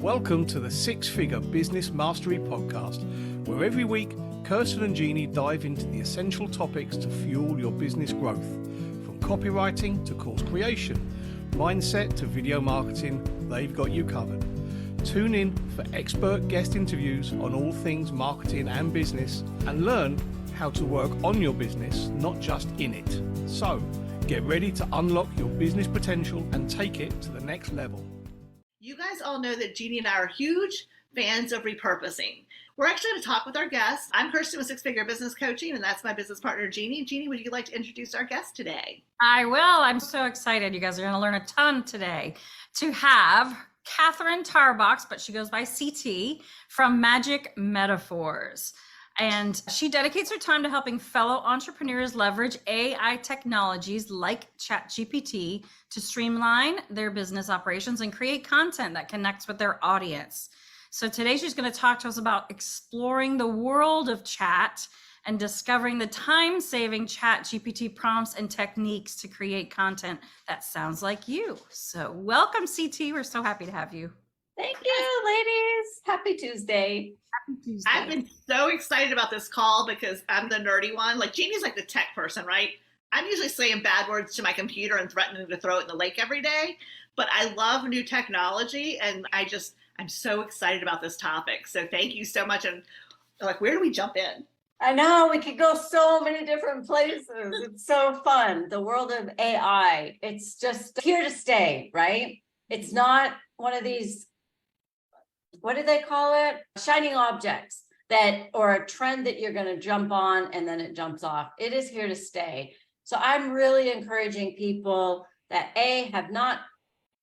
Welcome to the Six Figure Business Mastery Podcast, where every week Kirsten and Jeannie dive into the essential topics to fuel your business growth. From copywriting to course creation, mindset to video marketing, they've got you covered. Tune in for expert guest interviews on all things marketing and business, and learn how to work on your business, not just in it. So, get ready to unlock your business potential and take it to the next level. You guys all know that Jeannie and I are huge fans of repurposing. We're actually going to talk with our guest. I'm Kirsten with Six Figure Business Coaching, and that's my business partner, Jeannie. Jeannie, would you like to introduce our guest today? I will. I'm so excited. You guys are going to learn a ton today. To have Catherine Tarbox, but she goes by CT, from Magic Metaphors. And she dedicates her time to helping fellow entrepreneurs leverage AI technologies like ChatGPT to streamline their business operations and create content that connects with their audience. So today she's going to talk to us about exploring the world of chat and discovering the time-saving ChatGPT prompts and techniques to create content that sounds like you. So welcome, CT. We're so happy to have you. Thank you, ladies. Happy Tuesday. Happy Tuesday. I've been so excited about this call because I'm the nerdy one. Like, Jeannie's like the tech person, right? I'm usually saying bad words to my computer and threatening to throw it in the lake every day. But I love new technology, and I'm so excited about this topic. So thank you so much. And like, where do we jump in? I know we could go so many different places. It's so fun. The world of AI, it's just here to stay, right? It's not one of these, what do they call it? Shining objects or a trend that you're going to jump on and then it jumps off. It is here to stay. So I'm really encouraging people that have not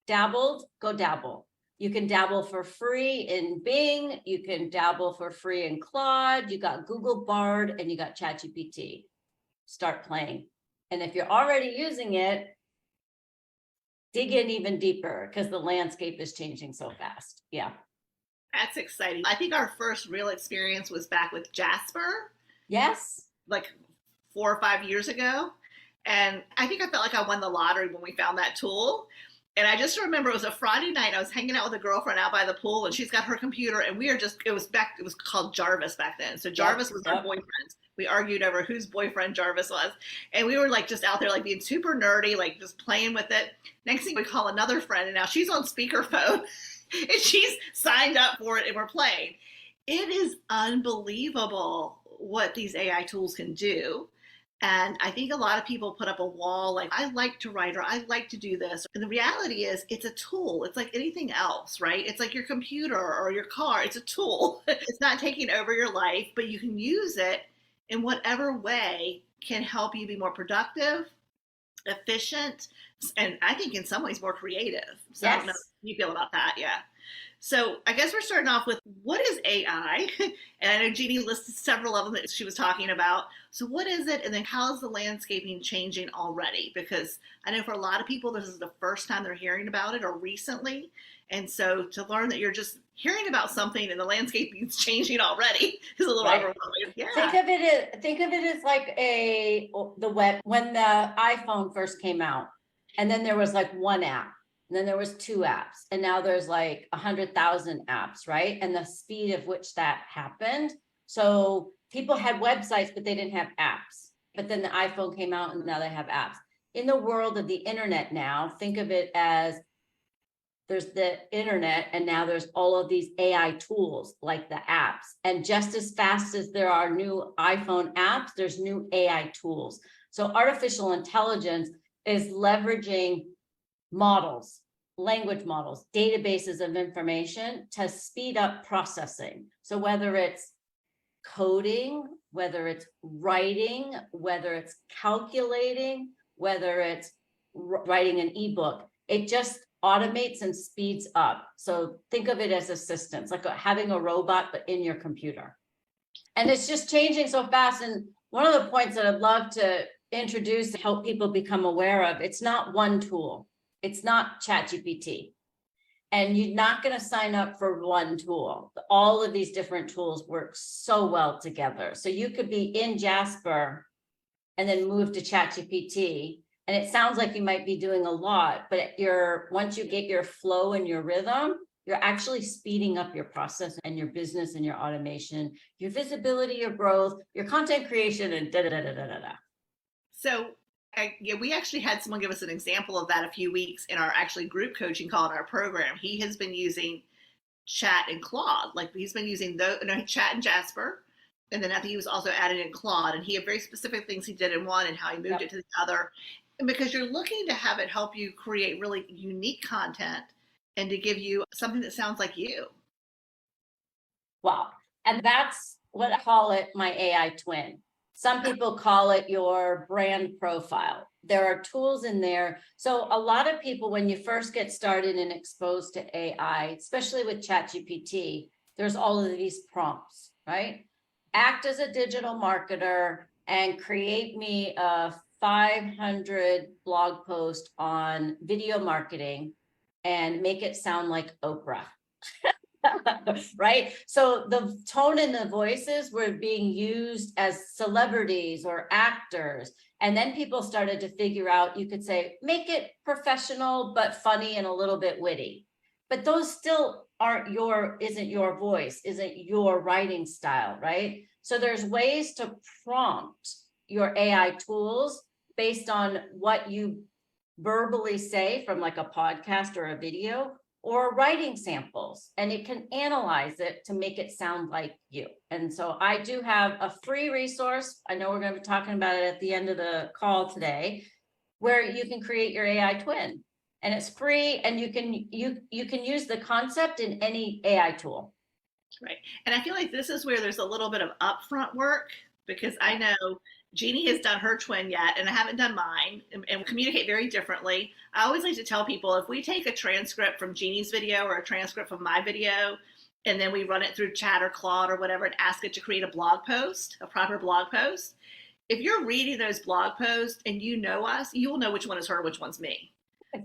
dabbled, go dabble. You can dabble for free in Bing. You can dabble for free in Claude. You got Google Bard and you got ChatGPT. Start playing. And if you're already using it, dig in even deeper because the landscape is changing so fast. Yeah. That's exciting. I think our first real experience was back with Jasper. Yes. Like 4 or 5 years ago. And I think I felt like I won the lottery when we found that tool. And I just remember it was a Friday night. I was hanging out with a girlfriend out by the pool, and she's got her computer, and it was called Jarvis back then. So Jarvis was our boyfriend. We argued over whose boyfriend Jarvis was. And we were like just out there like being super nerdy, like just playing with it. Next thing we call another friend, and now she's on speakerphone and she's signed up for it and we're playing. It is unbelievable what these AI tools can do. And I think a lot of people put up a wall like, I like to write or I like to do this. And the reality is it's a tool. It's like anything else, right? It's like your computer or your car. It's a tool. It's not taking over your life, but you can use it in whatever way can help you be more productive, efficient, and I think in some ways more creative. So yes. I don't know how you feel about that. Yeah. So I guess we're starting off with what is AI? And I know Jeannie listed several of them that she was talking about. So what is it? And then how is the landscaping changing already? Because I know for a lot of people, this is the first time they're hearing about it or recently. And so to learn that you're just hearing about something and the landscaping is changing already is a little overwhelming. Yeah. Think of it as like the web, when the iPhone first came out, and then there was like one app. And then there was 2 apps, and now there's like 100,000 apps, right? And the speed of which that happened. So people had websites, but they didn't have apps. But then the iPhone came out and now they have apps. In the world of the internet now, think of it as there's the internet, and now there's all of these AI tools like the apps. And just as fast as there are new iPhone apps, there's new AI tools. So artificial intelligence is leveraging models, language models, databases of information to speed up processing. So whether it's coding, whether it's writing, whether it's calculating, whether it's writing an ebook, it just automates and speeds up. So think of it as assistance, like having a robot, but in your computer. And it's just changing so fast. And one of the points that I'd love to introduce to help people become aware of, it's not one tool. It's not ChatGPT. And you're not going to sign up for one tool. All of these different tools work so well together. So you could be in Jasper and then move to ChatGPT. And it sounds like you might be doing a lot, but once you get your flow and your rhythm, you're actually speeding up your process and your business and your automation, your visibility, your growth, your content creation, and da da da da da da. So yeah, we actually had someone give us an example of that a few weeks in our actually group coaching call in our program. He has been using Chat and Claude. Like he's been using Chat and Jasper. And then I think he was also added in Claude, and he had very specific things he did in one and how he moved it to the other. And because you're looking to have it help you create really unique content and to give you something that sounds like you. Wow. And that's what I call it, my AI twin. Some people call it your brand profile. There are tools in there. So a lot of people, when you first get started and exposed to AI, especially with ChatGPT, there's all of these prompts, right? Act as a digital marketer and create me a 500 blog post on video marketing and make it sound like Oprah. Right? So the tone and the voices were being used as celebrities or actors. And then people started to figure out, you could say, make it professional, but funny and a little bit witty. But those still isn't your voice, isn't your writing style, right? So there's ways to prompt your AI tools based on what you verbally say from like a podcast or a video, or writing samples, and it can analyze it to make it sound like you. And so I do have a free resource. I know we're going to be talking about it at the end of the call today, where you can create your AI twin, and it's free, and you can use the concept in any AI tool. Right. And I feel like this is where there's a little bit of upfront work, because I know Jeannie has done her twin yet, and I haven't done mine, and we communicate very differently. I always like to tell people, if we take a transcript from Jeannie's video or a transcript from my video, and then we run it through Chat or Claude or whatever and ask it to create a blog post, a proper blog post, if you're reading those blog posts and you know us, you will know which one is her, which one's me,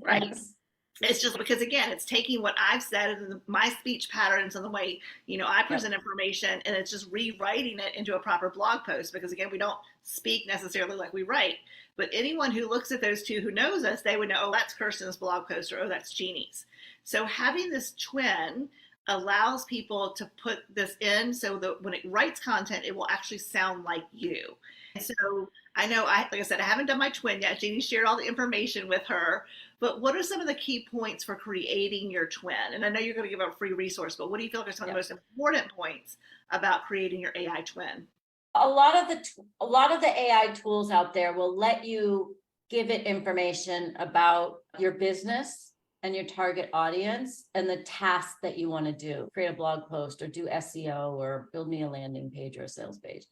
right? Yes. It's just because, again, it's taking what I've said and my speech patterns and the way, I present information, and it's just rewriting it into a proper blog post, because, again, we don't speak necessarily like we write. But anyone who looks at those two who knows us, they would know, oh, that's Kirsten's blog post, or oh, that's Jeannie's. So having this twin allows people to put this in so that when it writes content, it will actually sound like you. And so I know, like I said, I haven't done my twin yet. Jeannie shared all the information with her. But what are some of the key points for creating your twin? And I know you're going to give out a free resource, but what do you feel like are some of the most important points about creating your AI twin? A lot of the AI tools out there will let you give it information about your business and your target audience and the tasks that you want to do. Create a blog post, or do SEO, or build me a landing page or a sales page.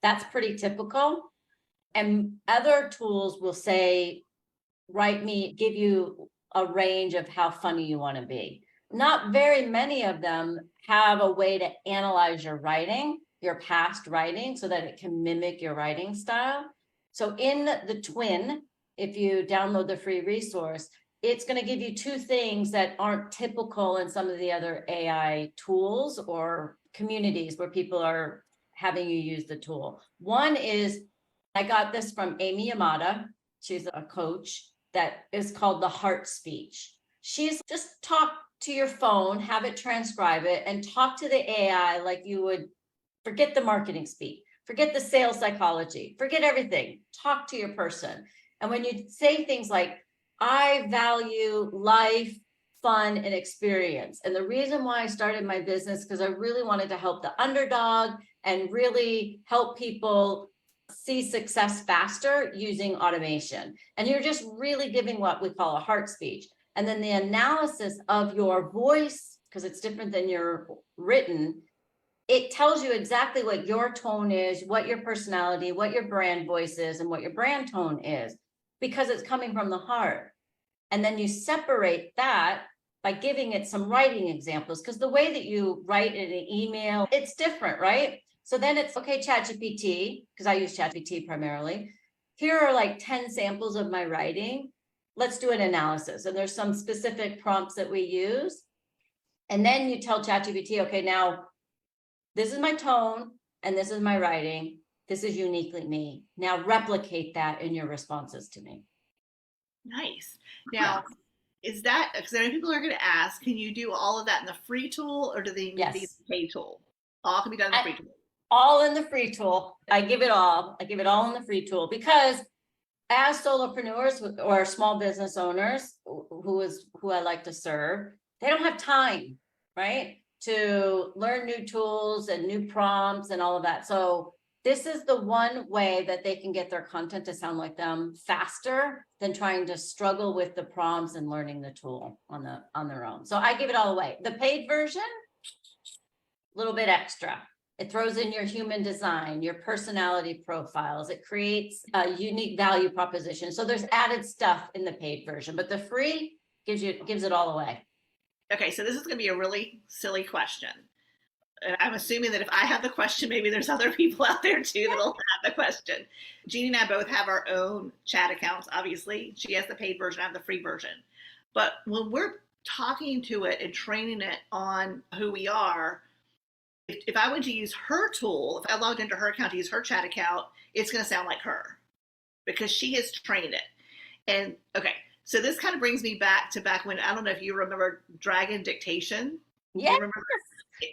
That's pretty typical. And other tools will say, give you a range of how funny you want to be. Not very many of them have a way to analyze your writing, your past writing, so that it can mimic your writing style. So in the twin, if you download the free resource, it's going to give you two things that aren't typical in some of the other AI tools or communities where people are having you use the tool. One is, I got this from Amy Yamada. She's a coach, that is called the heart speech. She's just talk to your phone, have it transcribe it, and talk to the AI like you would. Forget the marketing speak, forget the sales psychology, forget everything. Talk to your person. And when you say things like, I value life, fun, and experience. And the reason why I started my business, because I really wanted to help the underdog and really help people see success faster using automation. And you're just really giving what we call a heart speech. And then the analysis of your voice, because it's different than your written, it tells you exactly what your tone is, what your personality, what your brand voice is, and what your brand tone is, because it's coming from the heart. And then you separate that by giving it some writing examples, because the way that you write in an email, it's different, right? So then it's, okay, ChatGPT, because I use ChatGPT primarily. Here are like 10 samples of my writing. Let's do an analysis. And there's some specific prompts that we use. And then you tell ChatGPT, okay, now this is my tone and this is my writing. This is uniquely me. Now replicate that in your responses to me. Nice. Now, Is that, because I know people are going to ask, can you do all of that in the free tool or do they need Yes. the paid tool? All can be done in the free tool. All in the free tool. I give it all in the free tool, because as solopreneurs or small business owners, who I like to serve, they don't have time, right, to learn new tools and new prompts and all of that. So this is the one way that they can get their content to sound like them faster than trying to struggle with the prompts and learning the tool on their own. So I give it all away. The paid version, a little bit extra. It throws in your human design, your personality profiles. It creates a unique value proposition. So there's added stuff in the paid version, but the free gives it all away. Okay, so this is going to be a really silly question. And I'm assuming that if I have the question, maybe there's other people out there too that'll have the question. Jeannie and I both have our own chat accounts, obviously. She has the paid version, I have the free version. But when we're talking to it and training it on who we are, if I went to use her tool, if I logged into her account to use her chat account, it's going to sound like her because she has trained it. And okay, so this kind of brings me back when, I don't know if you remember Dragon Dictation. Yeah.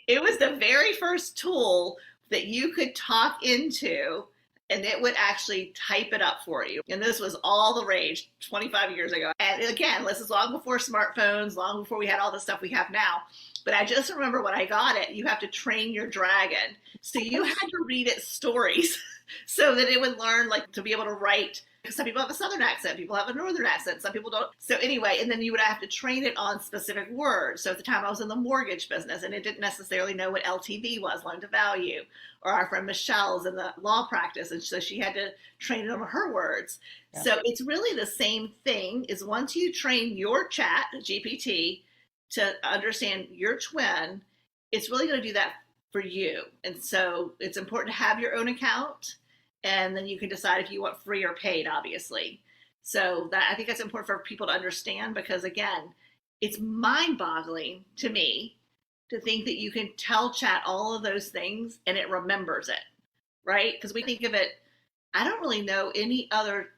It was the very first tool that you could talk into and it would actually type it up for you. And this was all the rage 25 years ago. And again, this is long before smartphones, long before we had all the stuff we have now. But I just remember when I got it, you have to train your dragon. So you had to read it stories so that it would learn, like, to be able to write. Some people have a Southern accent, people have a Northern accent, some people don't. So anyway, and then you would have to train it on specific words. So at the time I was in the mortgage business and it didn't necessarily know what LTV was, loan to value, or our friend Michelle's in the law practice. And so she had to train it on her words. Yeah. So it's really the same thing, is once you train your chat GPT to understand your twin, it's really going to do that for you. And so it's important to have your own account. And then you can decide if you want free or paid, obviously. So that, I think that's important for people to understand, because again, it's mind-boggling to me to think that you can tell chat all of those things and it remembers it, right? Because we think of it, I don't really know any other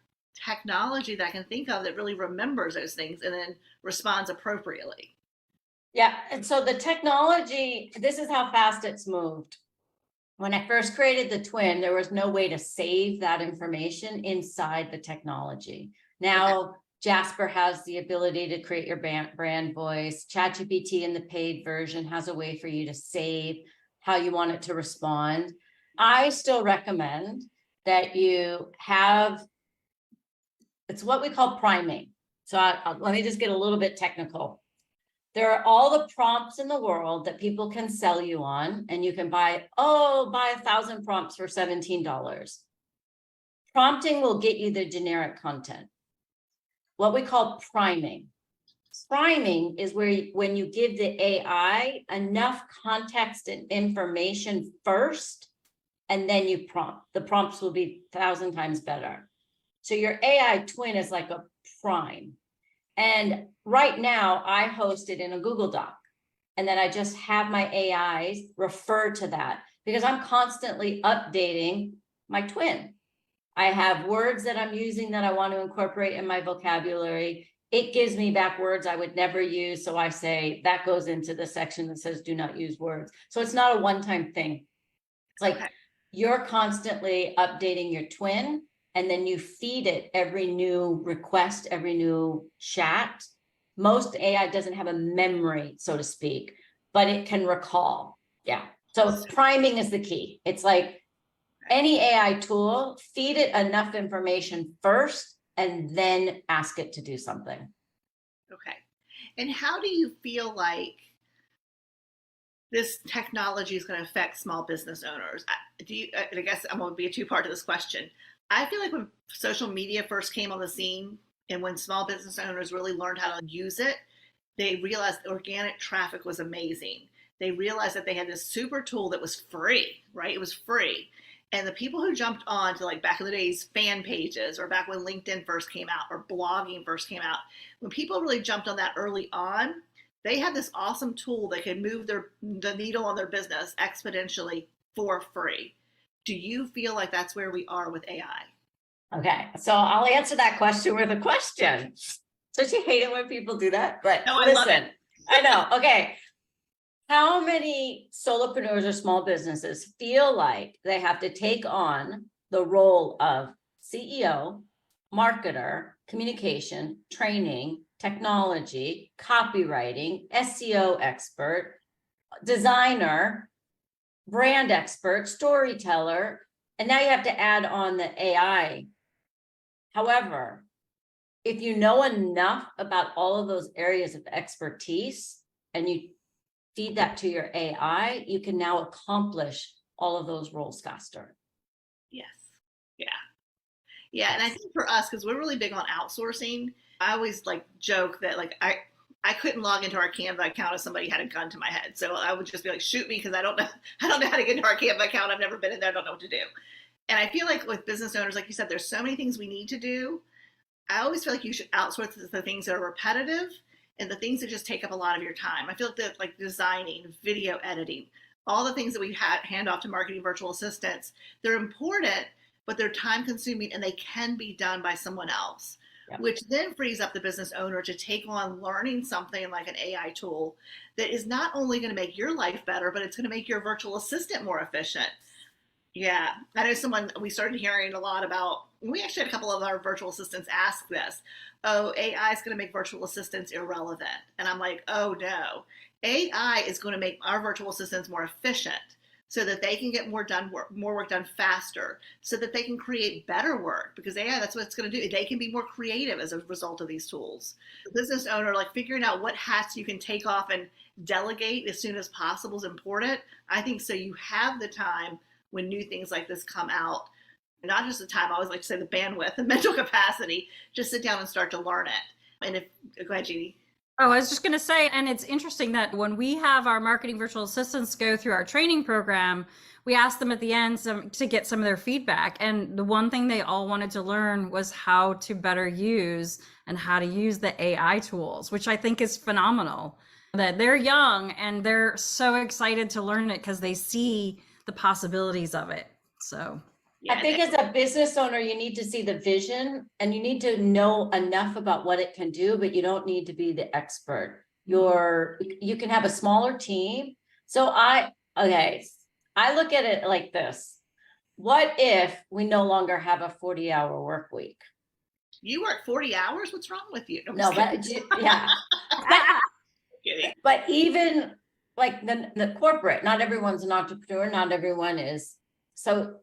technology that I can think of that really remembers those things and then responds appropriately. Yeah, and so the technology, this is how fast it's moved. When I first created the twin, there was no way to save that information inside the technology. Now, okay. Jasper has the ability to create your brand voice. ChatGPT in the paid version has a way for you to save how you want it to respond. I still recommend that you have, it's what we call priming. So let me just get a little bit technical. There are all the prompts in the world that people can sell you on, and you can buy 1,000 prompts for $17. Prompting will get you the generic content. What we call priming. Priming is when you give the AI enough context and information first, and then you prompt. The prompts will be 1,000 times better. So your AI twin is like a prime. And right now I host it in a Google Doc, and then I just have my AIs refer to that because I'm constantly updating my twin. I have words that I'm using that I want to incorporate in my vocabulary. It gives me back words I would never use. So I say that goes into the section that says do not use words. So it's not a one-time thing. It's like you're constantly updating your twin, and then you feed it every new request, every new chat. Most AI doesn't have a memory, so to speak, but it can recall. Yeah. So priming is the key. It's like any AI tool, feed it enough information first and then ask it to do something. Okay. And how do you feel like this technology is going to affect small business owners? I guess I'm going to be a two-part to this question. I feel like when social media first came on the scene and when small business owners really learned how to use it, they realized organic traffic was amazing. They realized that they had this super tool that was free, right? It was free. And the people who jumped on to, like back in the days, fan pages, or back when LinkedIn first came out or blogging first came out, when people really jumped on that early on, they had this awesome tool that could move the needle on their business exponentially for free. Do you feel like that's where we are with AI? Okay, so I'll answer that question with a question. Don't you hate it when people do that? But No, I love listen, it. I know. Okay. How many solopreneurs or small businesses feel like they have to take on the role of CEO, marketer, communication, training, technology, copywriting, SEO expert, designer, brand expert, storyteller, and now you have to add on the AI. However, if you know enough about all of those areas of expertise and you feed that to your AI, you can now accomplish all of those roles faster. Yes. Yeah. Yeah. And I think for us, because we're really big on outsourcing, I always like joke that like I couldn't log into our Canva account if somebody had a gun to my head. So I would just be like, shoot me, because I don't know how to get into our Canva account. I've never been in there, I don't know what to do. And I feel like with business owners, like you said, there's so many things we need to do. I always feel like you should outsource the things that are repetitive and the things that just take up a lot of your time. I feel like that, like designing, video editing, all the things that we hand off to marketing virtual assistants, they're important, but they're time consuming and they can be done by someone else, which then frees up the business owner to take on learning something like an AI tool that is not only going to make your life better, but it's going to make your virtual assistant more efficient. Yeah, I know we started hearing a lot about, we actually had a couple of our virtual assistants ask this, oh, AI is going to make virtual assistants irrelevant. And I'm like, oh no, AI is going to make our virtual assistants more efficient so that they can get more work done faster, so that they can create better work, because AI, that's what it's going to do. They can be more creative as a result of these tools. The business owner, like figuring out what hats you can take off and delegate as soon as possible is important. I think so you have the time when new things like this come out, not just the time, I always like to say the bandwidth and mental capacity, just sit down and start to learn it. And go ahead, Jeannie. Oh, I was just going to say, and it's interesting that when we have our marketing virtual assistants go through our training program, we ask them at the end to get some of their feedback. And the one thing they all wanted to learn was how to better use and how to use the AI tools, which I think is phenomenal. That they're young and they're so excited to learn it because they see the possibilities of it. So yeah, I think as a business owner, you need to see the vision and you need to know enough about what it can do, but you don't need to be the expert. You can have a smaller team. So I look at it like this. What if we no longer have a 40-hour work week? You work 40 hours? What's wrong with you? No, but yeah. But even like the corporate, not everyone's an entrepreneur, not everyone is. So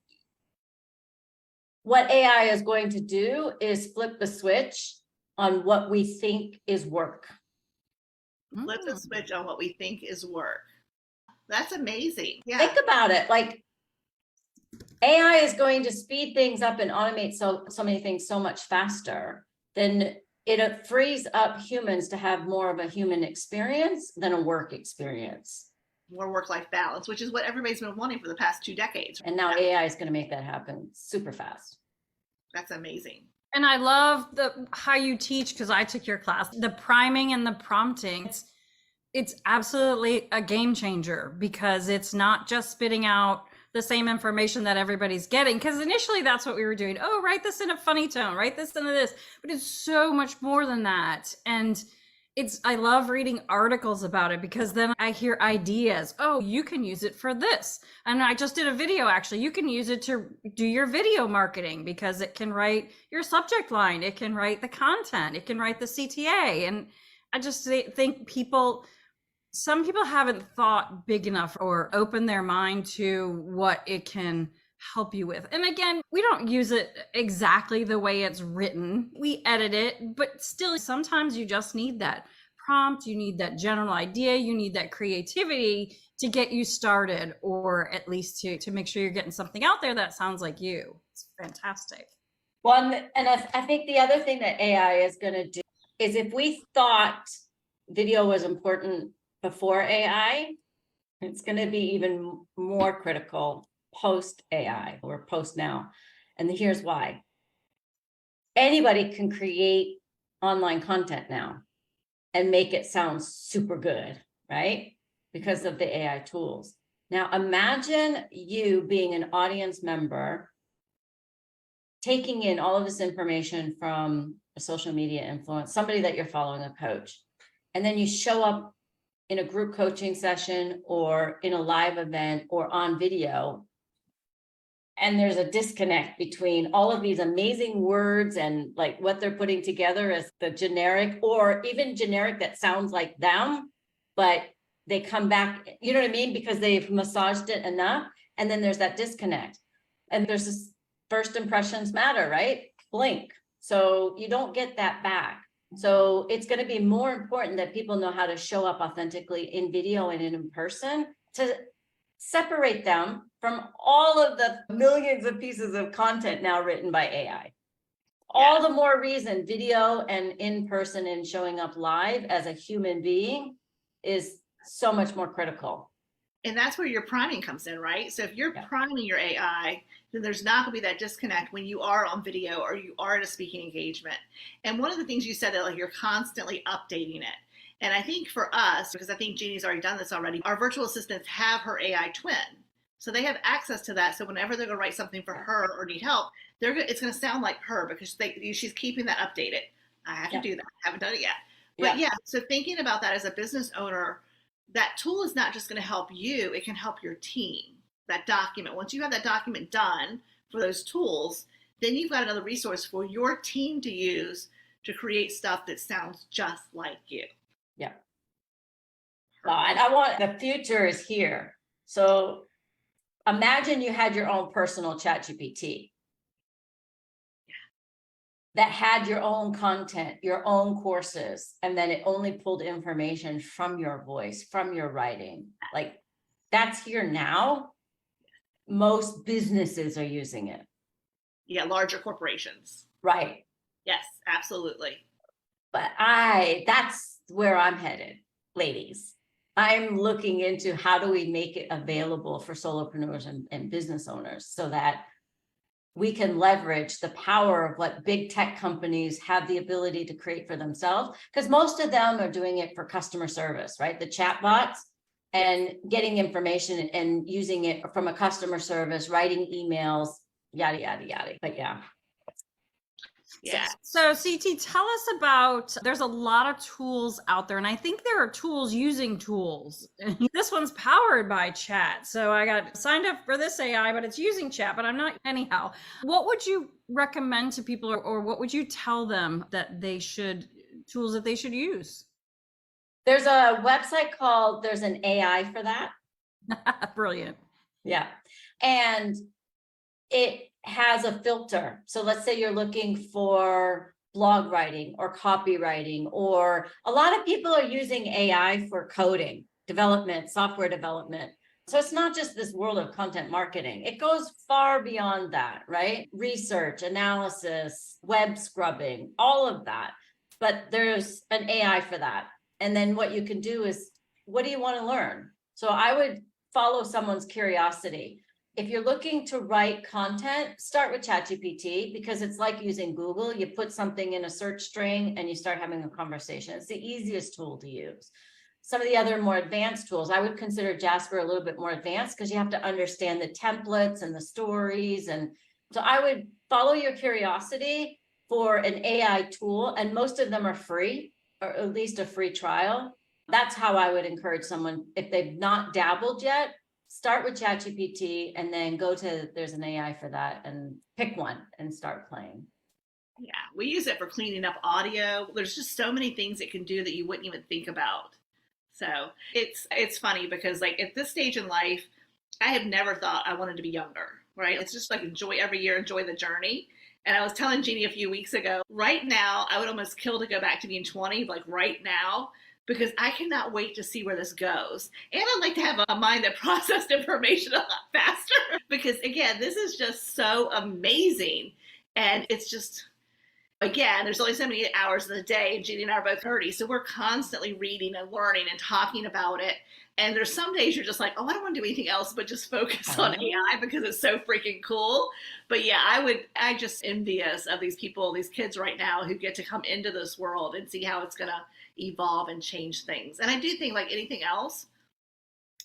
what AI is going to do is flip the switch on what we think is work. Flip the switch on what we think is work. That's amazing. Yeah. Think about it. Like AI is going to speed things up and automate so many things so much faster. Then it frees up humans to have more of a human experience than a work experience. More work-life balance, which is what everybody's been wanting for the past 2 decades. And now AI is going to make that happen super fast. That's amazing. And I love how you teach, because I took your class, the priming and the prompting. It's absolutely a game changer, because it's not just spitting out the same information that everybody's getting. Because initially that's what we were doing. Oh, write this in a funny tone, write this into this. But it's so much more than that. And I love reading articles about it, because then I hear ideas. Oh, you can use it for this. And I just did a video, actually. You can use it to do your video marketing, because it can write your subject line. It can write the content. It can write the CTA. And I just think some people haven't thought big enough or opened their mind to what it can help you with. And again, we don't use it exactly the way it's written. We edit it, but still sometimes you just need that prompt, you need that general idea, you need that creativity to get you started, or at least to make sure you're getting something out there that sounds like you. It's fantastic. Well, and I think the other thing that AI is going to do is, if we thought video was important before AI, it's going to be even more critical post AI or post now. And here's why. Anybody can create online content now and make it sound super good, right? Because of the AI tools. Now, imagine you being an audience member, taking in all of this information from a social media influence, somebody that you're following, a coach, and then you show up in a group coaching session or in a live event or on video, and there's a disconnect between all of these amazing words and like what they're putting together as the generic, or even generic that sounds like them, but they come back, you know what I mean? Because they've massaged it enough. And then there's that disconnect. And there's this first impressions matter, right? Blink. So you don't get that back. So it's going to be more important that people know how to show up authentically in video and in person to separate them from all of the millions of pieces of content now written by AI. All the more reason video and in person and showing up live as a human being is so much more critical. And that's where your priming comes in, right? So if you're priming your AI, then there's not going to be that disconnect when you are on video or you are at a speaking engagement. And one of the things you said that like you're constantly updating it. And I think for us, because I think Jeannie's already done this already, our virtual assistants have her AI twin. So they have access to that. So whenever they're going to write something for her or need help, it's going to sound like her because she's keeping that updated. I have to do that. I haven't done it yet. But so thinking about that as a business owner, that tool is not just going to help you, it can help your team. That document, once you have that document done for those tools, then you've got another resource for your team to use to create stuff that sounds just like you. Yeah. And I want, the future is here. So imagine you had your own personal ChatGPT that had your own content, your own courses, and then it only pulled information from your voice, from your writing. Like that's here now. Most businesses are using it. Yeah, larger corporations. Right. Yes, absolutely. But that's where I'm headed, ladies. I'm looking into how do we make it available for solopreneurs and business owners so that we can leverage the power of what big tech companies have the ability to create for themselves, because most of them are doing it for customer service, right? The chatbots and getting information and using it from a customer service, writing emails, yada, yada, yada. But yeah. So CT, tell us about, there's a lot of tools out there, and I think there are tools using tools. This one's powered by chat. So I got signed up for this AI, but it's using chat, but I'm not anyhow. What would you recommend to people, or what would you tell them that tools that they should use? There's a website called, there's an AI for that. Brilliant. Yeah. And it has a filter. So let's say you're looking for blog writing or copywriting, or a lot of people are using AI for coding, development, software development. So it's not just this world of content marketing. It goes far beyond that, right? Research, analysis, web scrubbing, all of that. But there's an AI for that. And then what you can do is, what do you want to learn? So I would follow someone's curiosity. If you're looking to write content, start with ChatGPT, because it's like using Google. You put something in a search string and you start having a conversation. It's the easiest tool to use. Some of the other more advanced tools, I would consider Jasper a little bit more advanced because you have to understand the templates and the stories. And so I would follow your curiosity for an AI tool, and most of them are free, or at least a free trial. That's how I would encourage someone, if they've not dabbled yet, start with ChatGPT and then go to, there's an AI for that, and pick one and start playing. Yeah, we use it for cleaning up audio. There's just so many things it can do that you wouldn't even think about. So it's funny because like at this stage in life, I have never thought I wanted to be younger, right? It's just like enjoy the journey. And I was telling Jeannie a few weeks ago, right now, I would almost kill to go back to being 20, like right now, because I cannot wait to see where this goes. And I'd like to have a mind that processed information a lot faster because, again, this is just so amazing. And it's just, again, there's only so many hours in the day, and Jeannie and I are both 30, so we're constantly reading and learning and talking about it. And there's some days you're just like, oh, I don't want to do anything else but just focus on AI because it's so freaking cool. But yeah, I just envious of these people, these kids right now who get to come into this world and see how it's going to evolve and change things. And I do think, like anything else,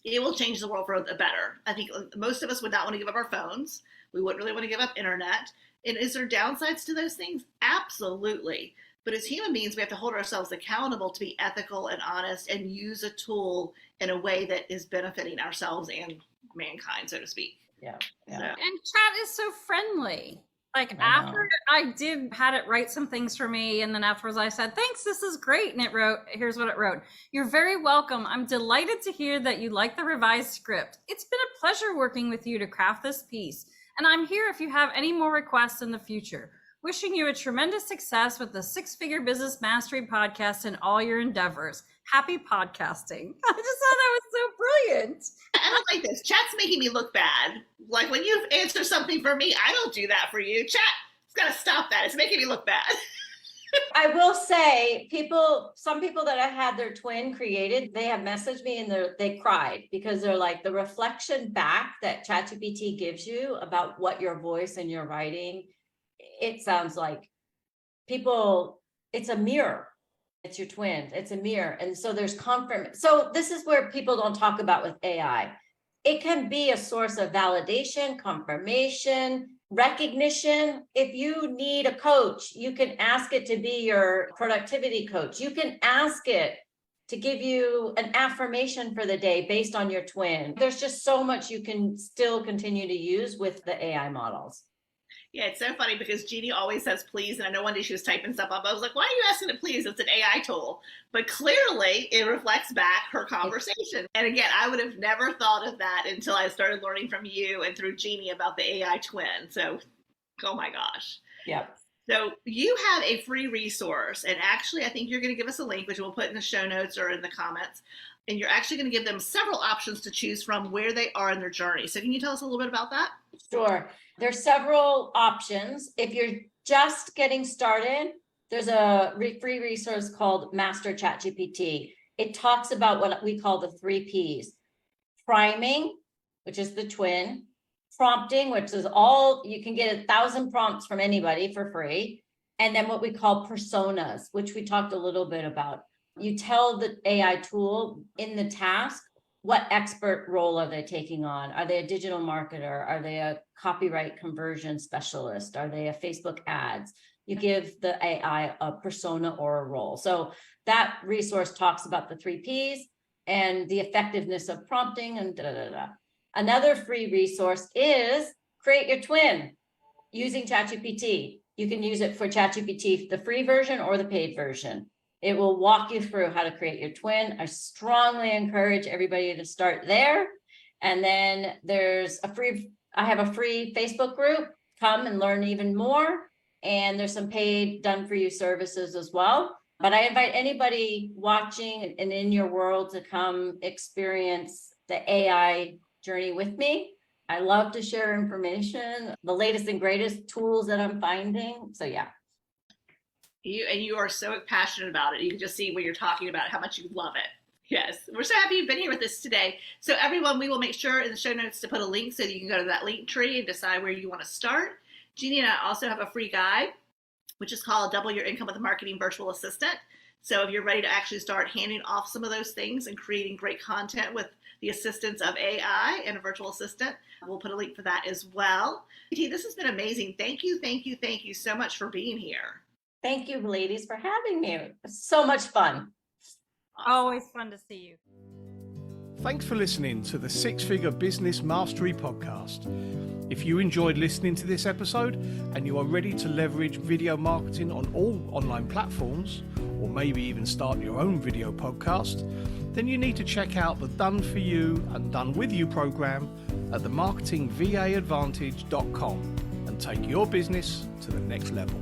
it will change the world for the better. I think most of us would not want to give up our phones. We wouldn't really want to give up internet. And is there downsides to those things? Absolutely. But as human beings, we have to hold ourselves accountable to be ethical and honest and use a tool in a way that is benefiting ourselves and mankind, so to speak. Yeah. So, And chat is so friendly. Like after I had it write some things for me, and then afterwards I said, thanks, this is great. And it wrote, here's what it wrote. You're very welcome. I'm delighted to hear that you like the revised script. It's been a pleasure working with you to craft this piece. And I'm here if you have any more requests in the future. Wishing you a tremendous success with the Six Figure Business Mastery podcast and all your endeavors. Happy podcasting. I just thought that was so brilliant. I don't like this. Chat's making me look bad. Like when you answer something for me, I don't do that for you. Chat, it's got to stop that. It's making me look bad. I will say some people that I had their twin created, they have messaged me and they cried because they're like, the reflection back that ChatGPT gives you about what your voice and your writing, it sounds like it's a mirror. It's your twin. It's a mirror. And so there's comfort. So this is where people don't talk about with AI. It can be a source of validation, confirmation, recognition. If you need a coach, you can ask it to be your productivity coach. You can ask it to give you an affirmation for the day based on your twin. There's just so much you can still continue to use with the AI models. Yeah, it's so funny because Jeannie always says please. And I know one day she was typing stuff up. I was like, why are you asking it please? It's an AI tool. But clearly it reflects back her conversation. And again, I would have never thought of that until I started learning from you and through Jeannie about the AI twin. So, oh my gosh. Yep. So you have a free resource. And actually, I think you're going to give us a link, which we'll put in the show notes or in the comments. And you're actually going to give them several options to choose from where they are in their journey. So can you tell us a little bit about that? Sure. There's several options. If you're just getting started, there's a free resource called Master ChatGPT. It talks about what we call the 3 Ps. Priming, which is the twin. Prompting, which is you can get 1,000 prompts from anybody for free. And then what we call personas, which we talked a little bit about. You tell the AI tool in the task, what expert role are they taking on? Are they a digital marketer? Are they a copyright conversion specialist? Are they a Facebook ads? You give the AI a persona or a role. So that resource talks about the 3 Ps and the effectiveness of prompting and da-da-da-da. Another free resource is Create Your Twin using ChatGPT. You can use it for ChatGPT, the free version or the paid version. It will walk you through how to create your twin. I strongly encourage everybody to start there. And then I have a free Facebook group. Come and learn even more. And there's some paid done for you services as well. But I invite anybody watching and in your world to come experience the AI journey with me. I love to share information, the latest and greatest tools that I'm finding. So yeah. You are so passionate about it. You can just see when you're talking about how much you love it. Yes, we're so happy you've been here with us today. So everyone, we will make sure in the show notes to put a link so that you can go to that link tree and decide where you want to start. Jeannie and I also have a free guide, which is called Double Your Income with a Marketing Virtual Assistant. So if you're ready to actually start handing off some of those things and creating great content with the assistance of AI and a virtual assistant, we'll put a link for that as well. This has been amazing. Thank you so much for being here. Thank you, ladies, for having me. It was so much fun. Always fun to see you. Thanks for listening to the Six Figure Business Mastery Podcast. If you enjoyed listening to this episode and you are ready to leverage video marketing on all online platforms, or maybe even start your own video podcast, then you need to check out the Done For You and Done With You program at themarketingvaadvantage.com and take your business to the next level.